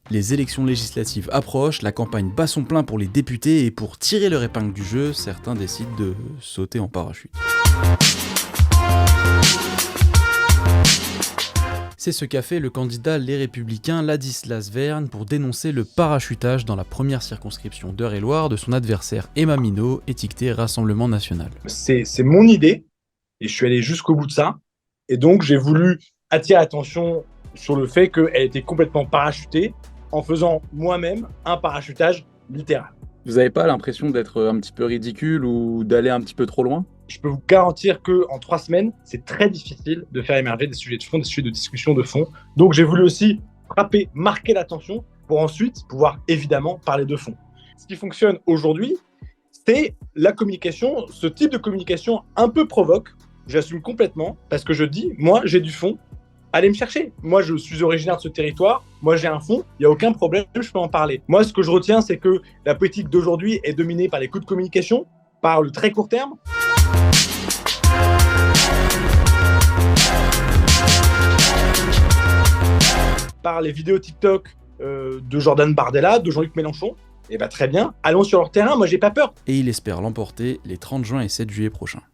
Les élections législatives approchent, la campagne bat son plein pour les députés et pour tirer leur épingle du jeu, certains décident de sauter en parachute. C'est ce qu'a fait le candidat Les Républicains Ladislas Verne pour dénoncer le parachutage dans la première circonscription d'Eure-et-Loir de son adversaire Emma Minot, étiqueté Rassemblement National. C'est mon idée et je suis allé jusqu'au bout de ça. Et donc, j'ai voulu attirer l'attention sur le fait qu'elle était complètement parachutée en faisant moi-même un parachutage littéral. Vous n'avez pas l'impression d'être un petit peu ridicule ou d'aller un petit peu trop loin? Je peux vous garantir qu'en 3 semaines, c'est très difficile de faire émerger des sujets de fond, des sujets de discussion de fond. Donc, j'ai voulu aussi frapper, marquer l'attention pour ensuite pouvoir évidemment parler de fond. Ce qui fonctionne aujourd'hui, c'est la communication, ce type de communication un peu provoque. J'assume complètement parce que je dis, moi, j'ai du fond, allez me chercher. Moi, je suis originaire de ce territoire, moi, j'ai un fond, il n'y a aucun problème, je peux en parler. Moi, ce que je retiens, c'est que la politique d'aujourd'hui est dominée par les coups de communication, par le très court terme. Par les vidéos TikTok de Jordan Bardella, de Jean-Luc Mélenchon, et bien très bien, allons sur leur terrain, moi j'ai pas peur. Et il espère l'emporter les 30 juin et 7 juillet prochains.